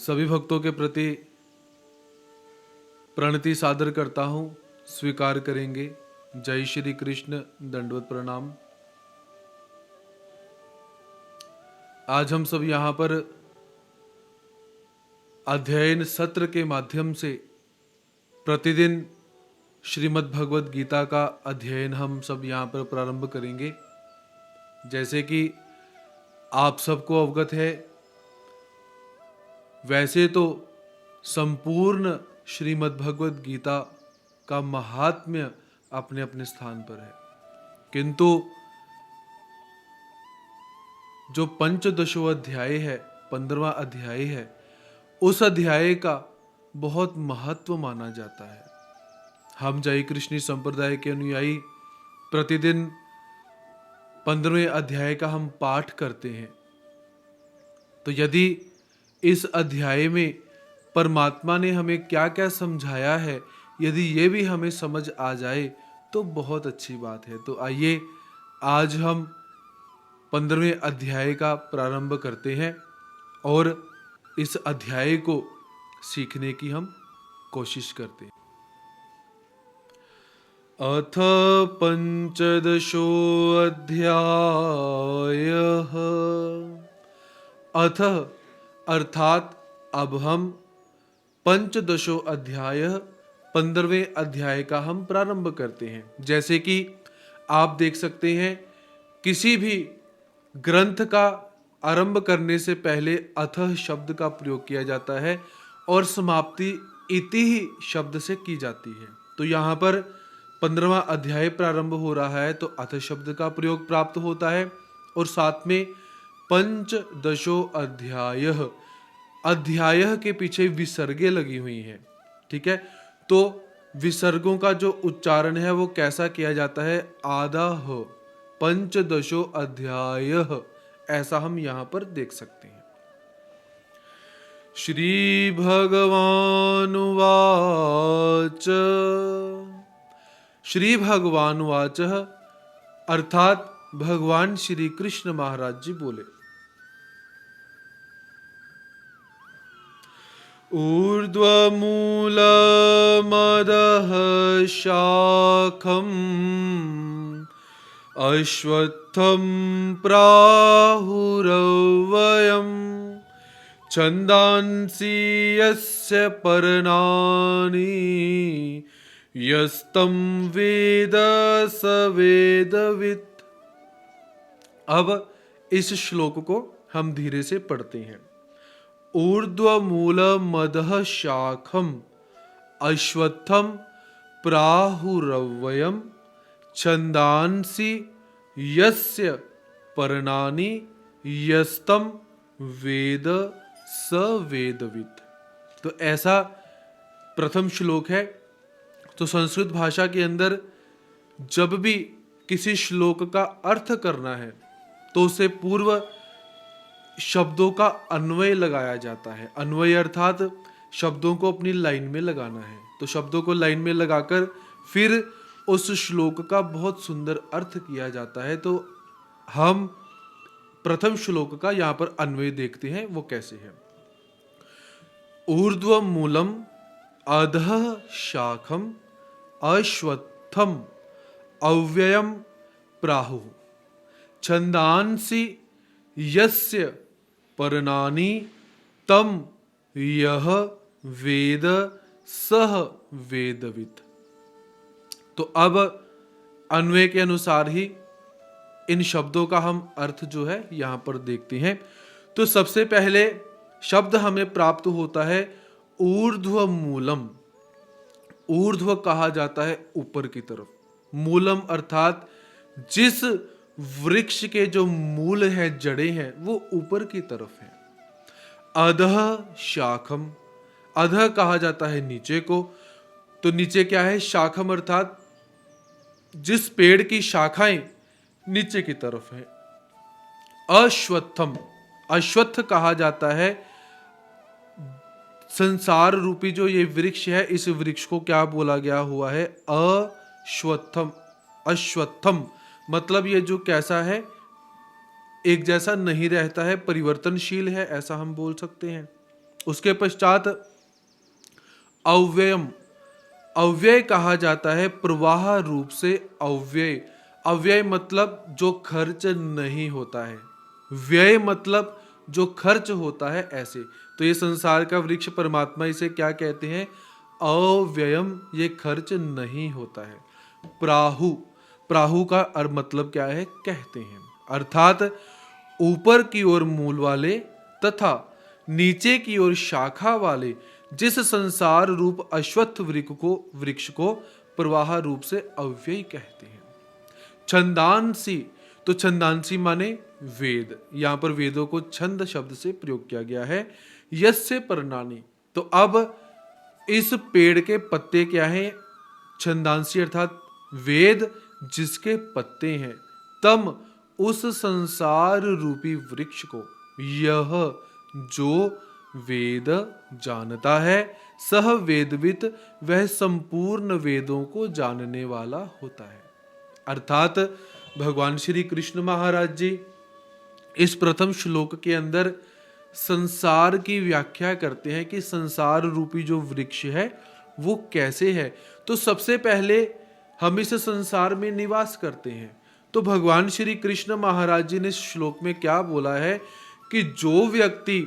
सभी भक्तों के प्रति प्रणति सादर करता हूँ, स्वीकार करेंगे। जय श्री कृष्ण, दंडवत प्रणाम। आज हम सब यहाँ पर अध्ययन सत्र के माध्यम से प्रतिदिन श्रीमद् भगवद गीता का अध्ययन हम सब यहाँ पर प्रारंभ करेंगे। जैसे कि आप सबको अवगत है, वैसे तो संपूर्ण श्रीमद् भगवद गीता का महात्म्य अपने अपने स्थान पर है, किंतु जो पंचदशो अध्याय है, 15वां अध्याय है, उस अध्याय का बहुत महत्व माना जाता है। हम जय कृष्णी संप्रदाय के अनुयायी प्रतिदिन 15वें अध्याय का हम पाठ करते हैं। तो यदि इस अध्याय में परमात्मा ने हमें क्या क्या समझाया है, यदि ये भी हमें समझ आ जाए तो बहुत अच्छी बात है। तो आइए आज हम 15वें अध्याय का प्रारंभ करते हैं और इस अध्याय को सीखने की हम कोशिश करते हैं। अथ पंचदशो अध्यायः। अथ अर्थात अब हम पंचदशो अध्याय 15वें अध्याय का हम प्रारंभ करते हैं। जैसे कि आप देख सकते हैं, किसी भी ग्रंथ का आरंभ करने से पहले अथः शब्द का प्रयोग किया जाता है और समाप्ति इति ही शब्द से की जाती है। तो यहाँ पर 15वां अध्याय प्रारंभ हो रहा है तो अथ शब्द का प्रयोग प्राप्त होता है और साथ में पंचदशो अध्याय, अध्याय के पीछे विसर्गें लगी हुई हैं। ठीक है, तो विसर्गों का जो उच्चारण है वो कैसा किया जाता है, आदाह पंचदशो अध्याय, ऐसा हम यहाँ पर देख सकते हैं। श्री भगवानुवाच। श्री भगवानुवाच अर्थात भगवान श्री कृष्ण महाराज जी बोले, ऊर्ध्वमूलमदः शाखम् अश्वत्थं प्राहुरव्ययम् छन्दांसि यस्य पर्णानि यस्तं वेद स वेदवित्। अब इस श्लोक को हम धीरे से पढ़ते हैं। ऊर्ध्वमूलमदः शाखम् अश्वत्थं प्राहुरव्ययम् छन्दांसि यस्य पर्णानि यस्तं वेद स वेदवित्। तो ऐसा प्रथम श्लोक है। तो संस्कृत भाषा के अंदर जब भी किसी श्लोक का अर्थ करना है तो उसे पूर्व शब्दों का अन्वय लगाया जाता है। अन्वय अर्थात शब्दों को अपनी लाइन में लगाना है। तो शब्दों को लाइन में लगाकर फिर उस श्लोक का बहुत सुंदर अर्थ किया जाता है। तो हम प्रथम श्लोक का यहाँ पर अन्वय देखते हैं, वो कैसे है। ऊर्ध्व मूलम अधः शाखम अश्वत्थम अव्ययम प्राहु छंदांसि यस्य पर्णानि तम यह वेद सह वेदवित्। तो अब अन्वय के अनुसार ही इन शब्दों का हम अर्थ जो है यहाँ पर देखते हैं। तो सबसे पहले शब्द हमें प्राप्त होता है ऊर्ध्व मूलम। ऊर्ध्व कहा जाता है ऊपर की तरफ, मूलम अर्थात जिस वृक्ष के जो मूल है, जड़ें हैं, वो ऊपर की तरफ है। अधः शाखम, अधः कहा जाता है नीचे को। तो नीचे क्या है, शाखम अर्थात जिस पेड़ की शाखाएं नीचे की तरफ है। अश्वत्थम, अश्वत्थ कहा जाता है संसार रूपी जो ये वृक्ष है, इस वृक्ष को क्या बोला गया हुआ है, अश्वत्थम। अश्वत्थम मतलब ये जो कैसा है, एक जैसा नहीं रहता है, परिवर्तनशील है, ऐसा हम बोल सकते हैं। उसके पश्चात अव्ययम, अव्यय कहा जाता है प्रवाह रूप से अव्यय। अव्यय मतलब जो खर्च नहीं होता है, व्यय मतलब जो खर्च होता है, ऐसे। तो ये संसार का वृक्ष परमात्मा, इसे क्या कहते हैं? अव्ययम, ये खर्च नहीं होता है। प्राहु, प्राहु का मतलब क्या है? कहते हैं, अर्थात ऊपर की ओर मूल वाले तथा नीचे की ओर शाखा वाले जिस संसार रूप अश्वत्थ वृक्ष को प्रवाह रूप से अव्यय कहते हैं। छंदांसी, तो छंदांसी माने वेद, यहां पर वेदों को छंद शब्द से प्रयोग किया गया है। यस्य पर्णानि, तो अब इस पेड़ के पत्ते क्या हैं? छंदांसी अर्थात वेद जिसके पत्ते हैं। तम, उस संसार रूपी वृक्ष को, यह जो वेद जानता है, सह वेदवित, वह संपूर्ण वेदों को जानने वाला होता है। अर्थात भगवान श्री कृष्ण महाराज जी इस प्रथम श्लोक के अंदर संसार की व्याख्या करते हैं कि संसार रूपी जो वृक्ष है वो कैसे है। तो सबसे पहले हम इस संसार में निवास करते हैं। तो भगवान श्री कृष्ण महाराज जी ने इस श्लोक में क्या बोला है कि जो व्यक्ति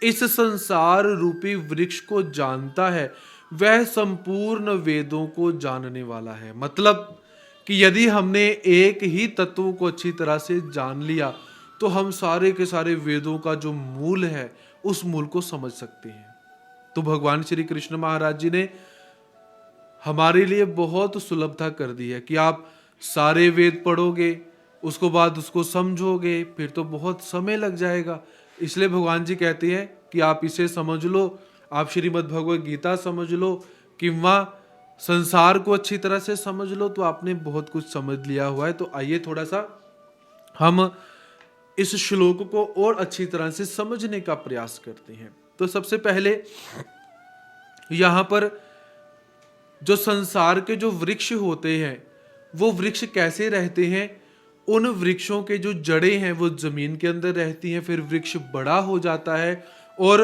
इस संसार रूपी वृक्ष को जानता है वह संपूर्ण वेदों को जानने वाला है। मतलब कि यदि हमने एक ही तत्व को अच्छी तरह से जान लिया तो हम सारे के सारे वेदों का जो मूल है उस मूल को समझ सकते हैं। तो भगवान श्री कृष्ण महाराज जी ने हमारे लिए बहुत सुलभता कर दी है कि आप सारे वेद पढ़ोगे, उसको बाद उसको समझोगे, फिर तो बहुत समय लग जाएगा। इसलिए भगवान जी कहते हैं कि आप इसे समझ लो, आप श्रीमद् भगवद गीता समझ लो, किंवा संसार को अच्छी तरह से समझ लो, तो आपने बहुत कुछ समझ लिया हुआ है। तो आइए थोड़ा सा हम इस श्लोक को और अच्छी तरह से समझने का प्रयास करते हैं। तो सबसे पहले यहां पर जो संसार के जो वृक्ष होते हैं वो वृक्ष कैसे रहते हैं? उन वृक्षों के जो जड़ें हैं वो जमीन के अंदर रहती हैं, फिर वृक्ष बड़ा हो जाता है और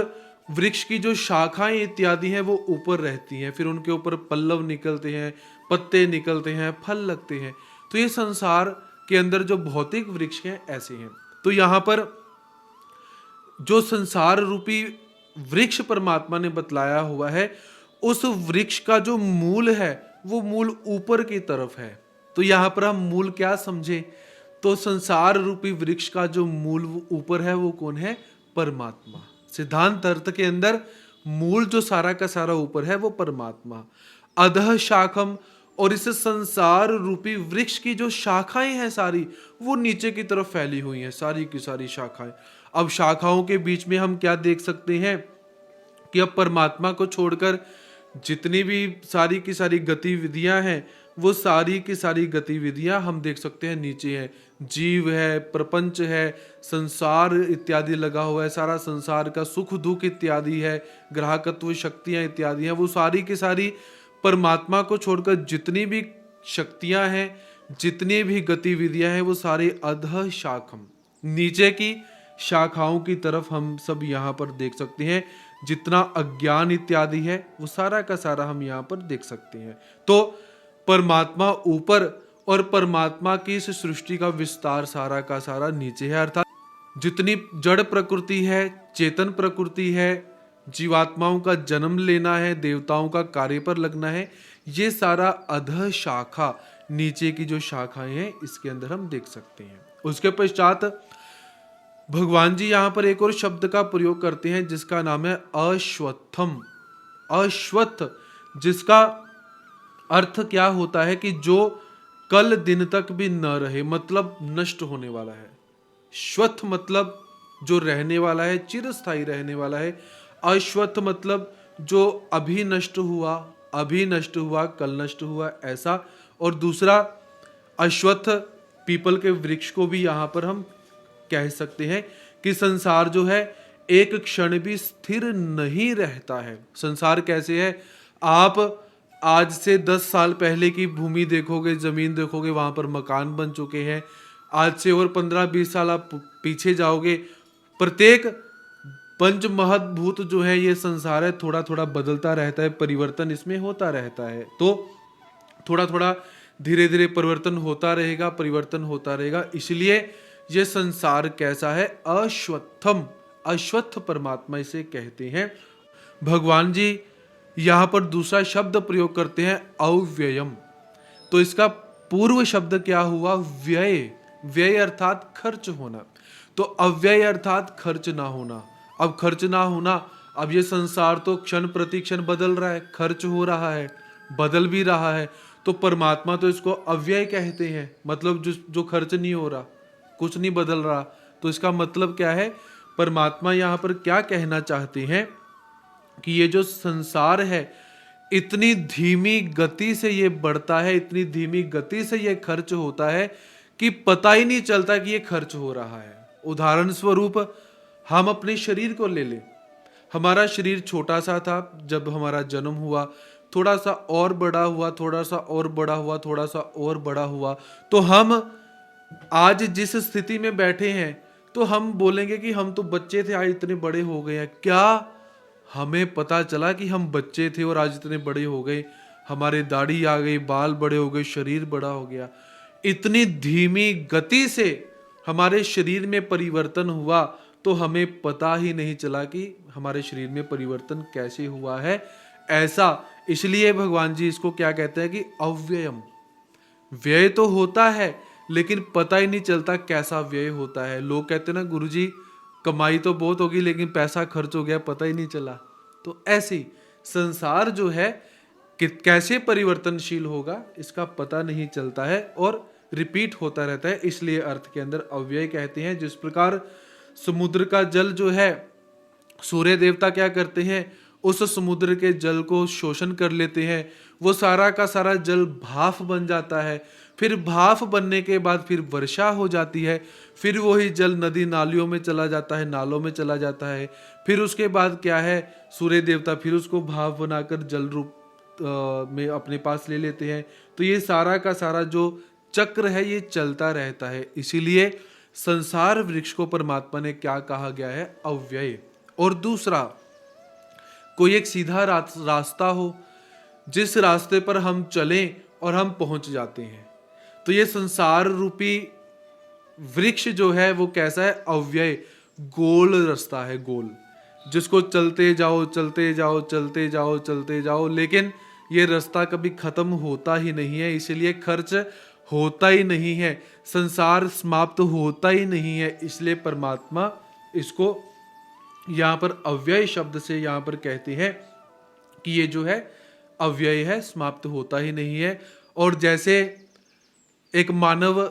वृक्ष की जो शाखाएं इत्यादि हैं वो ऊपर रहती हैं, फिर उनके ऊपर पल्लव निकलते हैं, पत्ते निकलते हैं, फल लगते हैं। तो ये संसार के अंदर जो भौतिक वृक्ष हैं ऐसे हैं। तो यहाँ पर जो संसार रूपी वृक्ष परमात्मा ने बतलाया हुआ है, उस वृक्ष का जो मूल है वो मूल ऊपर की तरफ है। तो यहाँ पर हम मूल क्या समझे? तो संसार रूपी वृक्ष का जो मूल ऊपर है वो कौन है? परमात्मा। सिद्धांत अर्थ के अंदर मूल जो सारा का सारा ऊपर है वो परमात्मा। अधः शाखम, और इस संसार रूपी वृक्ष की जो शाखाएं हैं सारी वो नीचे की तरफ फैली हुई हैं, सारी की सारी शाखाएं। अब शाखाओं के बीच में हम क्या देख सकते हैं कि अब परमात्मा को छोड़कर जितनी भी सारी की सारी गतिविधियां हैं वो सारी की सारी गतिविधियां हम देख सकते हैं नीचे है। जीव है, प्रपंच है, संसार इत्यादि लगा हुआ है, सारा संसार का सुख दुख इत्यादि है, ग्राहकत्व शक्तियां इत्यादि हैं, वो सारी की सारी परमात्मा को छोड़कर जितनी भी शक्तियां हैं, जितनी भी गतिविधियां हैं वो सारी अधः शाखम, नीचे की शाखाओं की तरफ हम सब यहाँ पर देख सकते हैं। जितना अज्ञान इत्यादि है वो सारा का सारा हम यहाँ पर देख सकते हैं। तो परमात्मा ऊपर और परमात्मा की इस सृष्टि का विस्तार सारा का सारा नीचे है। अर्थात जितनी जड़ प्रकृति है, चेतन प्रकृति है, जीवात्माओं का जन्म लेना है, देवताओं का कार्य पर लगना है, ये सारा अधः शाखा, नीचे की जो शाखाएं हैं इसके अंदर हम देख सकते हैं। उसके पश्चात भगवान जी यहाँ पर एक और शब्द का प्रयोग करते हैं जिसका नाम है अश्वत्थम। अश्वत्थ, जिसका अर्थ क्या होता है कि जो कल दिन तक भी न रहे, मतलब नष्ट होने वाला है। श्वत्थ मतलब जो रहने वाला है, चिरस्थायी रहने वाला है। अश्वत्थ मतलब जो अभी नष्ट हुआ, अभी नष्ट हुआ, कल नष्ट हुआ, ऐसा। और दूसरा अश्वत्थ पीपल के वृक्ष को भी यहाँ पर हम कह सकते हैं कि संसार जो है एक क्षण भी स्थिर नहीं रहता है। संसार कैसे है? आप आज से 10 साल पहले की भूमि देखोगे, जमीन देखोगे, वहां पर मकान बन चुके हैं। आज से और 15-20 साल आप पीछे जाओगे, प्रत्येक पंच महद्भूत जो है ये संसार है, थोड़ा थोड़ा बदलता रहता है, परिवर्तन इसमें होता रहता है। तो थोड़ा थोड़ा धीरे धीरे परिवर्तन होता रहेगा, परिवर्तन होता रहेगा। इसलिए ये संसार कैसा है? अश्वत्थम, अश्वत्थ परमात्मा इसे कहते हैं। भगवान जी यहाँ पर दूसरा शब्द प्रयोग करते हैं अव्ययम। तो इसका पूर्व शब्द क्या हुआ? व्यय। व्यय अर्थात खर्च होना। तो अव्यय अर्थात खर्च ना होना। अब खर्च ना होना, अब ये संसार तो क्षण प्रति क्षण बदल रहा है, खर्च हो रहा है, बदल भी रहा है। तो परमात्मा तो इसको अव्यय कहते हैं, मतलब जो खर्च नहीं हो रहा, कुछ नहीं बदल रहा। तो इसका मतलब क्या है? परमात्मा यहाँ पर क्या कहना चाहते हैं कि ये जो संसार है इतनी धीमी गति से ये बढ़ता है, इतनी धीमी गति से ये खर्च होता है कि पता ही नहीं चलता कि ये खर्च हो रहा है। उदाहरण स्वरूप हम अपने शरीर को ले लें। हमारा शरीर छोटा सा था जब हमारा जन्म हुआ, थोड़ा सा और बड़ा हुआ, थोड़ा सा और बड़ा हुआ, थोड़ा सा और बड़ा हुआ। तो हम आज जिस स्थिति में बैठे हैं, तो हम बोलेंगे कि हम तो बच्चे थे, आज इतने बड़े हो गए हैं। क्या हमें पता चला कि हम बच्चे थे और आज इतने बड़े हो गए? हमारे दाढ़ी आ गई, बाल बड़े हो गए, शरीर बड़ा हो गया। इतनी धीमी गति से हमारे शरीर में परिवर्तन हुआ, तो हमें पता ही नहीं चला कि हमारे शरीर में परिवर्तन कैसे हुआ है। ऐसा इसलिए भगवान जी इसको क्या कहते हैं कि अव्ययम। व्यय तो होता है लेकिन पता ही नहीं चलता कैसा व्यय होता है। लोग कहते हैं ना, गुरुजी कमाई तो बहुत होगी लेकिन पैसा खर्च हो गया, पता ही नहीं चला। तो ऐसी संसार जो है कि कैसे परिवर्तनशील होगा इसका पता नहीं चलता है और रिपीट होता रहता है। इसलिए अर्थ के अंदर अव्यय कहते हैं। जिस प्रकार समुद्र का जल जो है, सूर्य देवता क्या करते हैं, उस समुद्र के जल को शोषण कर लेते हैं, वो सारा का सारा जल भाप बन जाता है। फिर भाप बनने के बाद फिर वर्षा हो जाती है, फिर वही जल नदी नालियों में चला जाता है, नालों में चला जाता है। फिर उसके बाद क्या है, सूर्य देवता फिर उसको भाप बनाकर जल रूप में अपने पास ले लेते हैं। तो ये सारा का सारा जो चक्र है ये चलता रहता है। इसीलिए संसार वृक्ष को परमात्मा ने क्या कहा गया है? अव्यय। और दूसरा, कोई एक सीधा रास्ता हो जिस रास्ते पर हम चलें और हम पहुंच जाते हैं, तो ये संसार रूपी वृक्ष जो है वो कैसा है? अव्यय, गोल रास्ता है, गोल, जिसको चलते जाओ चलते जाओ चलते जाओ चलते जाओ, लेकिन ये रास्ता कभी खत्म होता ही नहीं है। इसलिए खर्च होता ही नहीं है, संसार समाप्त होता ही नहीं है। इसलिए परमात्मा इसको यहाँ पर अव्यय शब्द से यहाँ पर कहते हैं कि ये जो है अव्यय है, समाप्त होता ही नहीं है। और जैसे एक मानव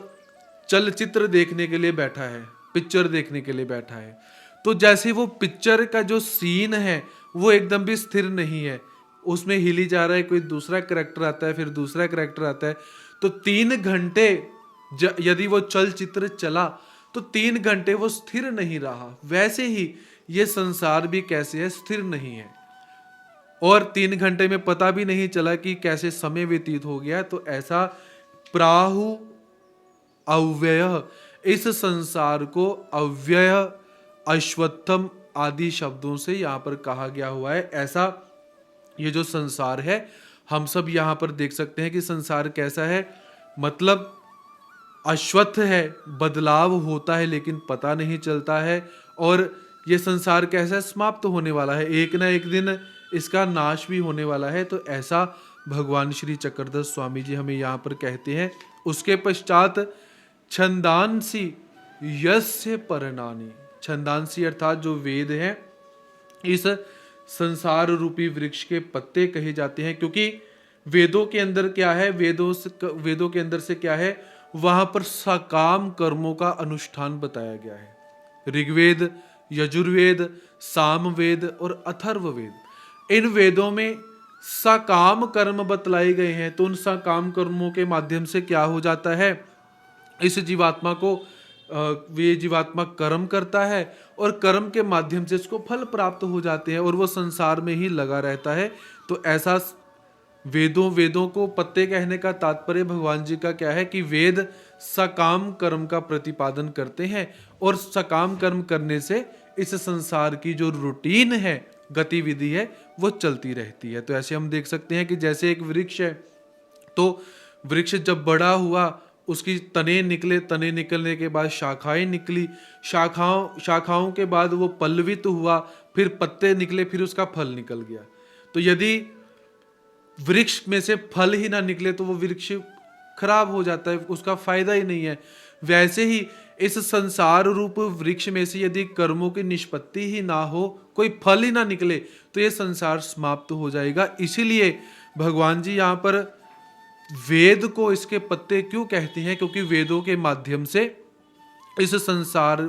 चलचित्र देखने के लिए बैठा है, पिक्चर देखने के लिए बैठा है, तो जैसे वो पिक्चर का जो सीन है वो एकदम भी स्थिर नहीं है, उसमें हिली जा रहा है, कोई दूसरा कैरेक्टर आता है, फिर दूसरा कैरेक्टर आता है। तो 3 घंटे यदि वो चलचित्र चला तो 3 घंटे वो स्थिर नहीं रहा। वैसे ही ये संसार भी कैसे है? स्थिर नहीं है। और 3 घंटे में पता भी नहीं चला कि कैसे समय व्यतीत हो गया। तो ऐसा प्राहु अव्यय, इस संसार को अव्यय, अश्वत्थम आदि शब्दों से यहाँ पर कहा गया हुआ है। ऐसा ये जो संसार है, हम सब यहाँ पर देख सकते हैं कि संसार कैसा है, मतलब अश्वत्थ है, बदलाव होता है लेकिन पता नहीं चलता है। और ये संसार कैसा है? समाप्त होने वाला है, एक ना एक दिन इसका नाश भी होने वाला है। तो ऐसा भगवान श्री चक्रधर स्वामी जी हमें यहाँ पर कहते हैं। उसके पश्चात छंदांसी यस्य परणानि, छंदांसी अर्थात जो वेद हैं, इस संसार रूपी वृक्ष के पत्ते कहे जाते हैं। क्योंकि वेदों के अंदर क्या है, वेदों के अंदर से क्या है, वहां पर सकाम कर्मों का अनुष्ठान बताया गया है। ऋग्वेद, यजुर्वेद, सामवेद और अथर्ववेद, इन वेदों में सकाम कर्म बतलाए गए हैं। तो उन सकाम कर्मों के माध्यम से क्या हो जाता है, इस जीवात्मा को वे जीवात्मा कर्म करता है और कर्म के माध्यम से इसको फल प्राप्त हो जाते हैं और वो संसार में ही लगा रहता है। तो ऐसा वेदों को पत्ते कहने का तात्पर्य भगवान जी का क्या है कि वेद सकाम कर्म का प्रतिपादन करते हैं और सकाम कर्म करने से इस संसार की जो रूटीन है, गतिविधि है, वो चलती रहती है। तो ऐसे हम देख सकते हैं कि जैसे एक वृक्ष है, तो वृक्ष जब बड़ा हुआ, उसकी तने निकले, तने निकलने के बाद शाखाएं निकली, शाखाओं के बाद वो पल्लवित हुआ, फिर पत्ते निकले, फिर उसका फल निकल गया। तो यदि वृक्ष में से फल ही ना निकले तो वो वृक्ष खराब हो जाता है, उसका फायदा ही नहीं है। वैसे ही इस संसार रूप वृक्ष में से यदि कर्मों की निष्पत्ति ही ना हो, कोई फल ही ना निकले, तो ये संसार समाप्त हो जाएगा। इसीलिए भगवान जी यहाँ पर वेद को इसके पत्ते क्यों कहते हैं? क्योंकि वेदों के माध्यम से इस संसार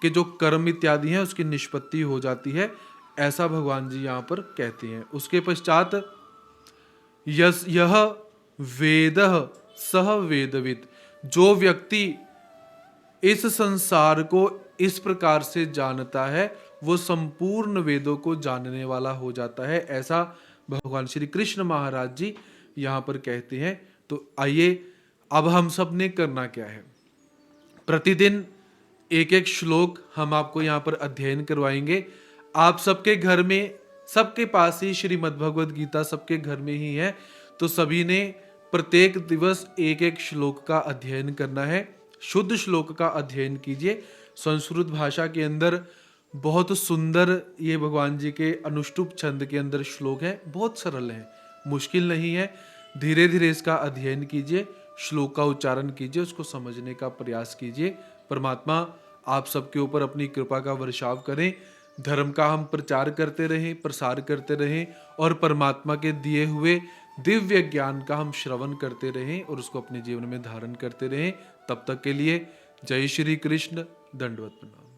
के जो कर्म इत्यादि हैं उसकी निष्पत्ति हो जाती है, ऐसा भगवान जी यहाँ पर कहते हैं। उसके पश्चात यह वेदः सह वेदविद, जो व्यक्ति इस संसार को इस प्रकार से जानता है वो संपूर्ण वेदों को जानने वाला हो जाता है, ऐसा भगवान श्री कृष्ण महाराज जी यहाँ पर कहते हैं। तो आइए अब हम सब ने करना क्या है, प्रतिदिन एक एक श्लोक हम आपको यहाँ पर अध्ययन करवाएंगे। आप सबके घर में, सबके पास ही श्रीमद् भगवद गीता सबके घर में ही है, तो सभी ने प्रत्येक दिवस एक एक श्लोक का अध्ययन करना है। शुद्ध श्लोक का अध्ययन कीजिए। संस्कृत भाषा के अंदर बहुत सुंदर ये भगवान जी के अनुष्टुप छंद के अंदर श्लोक है, बहुत सरल है, मुश्किल नहीं है। धीरे धीरे इसका अध्ययन कीजिए, श्लोक का उच्चारण कीजिए, उसको समझने का प्रयास कीजिए। परमात्मा आप सबके ऊपर अपनी कृपा का वर्षाव करें, धर्म का हम प्रचार करते रहें, प्रसार करते रहें, और परमात्मा के दिए हुए दिव्य ज्ञान का हम श्रवण करते रहें और उसको अपने जीवन में धारण करते रहें। तब तक के लिए जय श्री कृष्ण, दंडवत प्रणाम।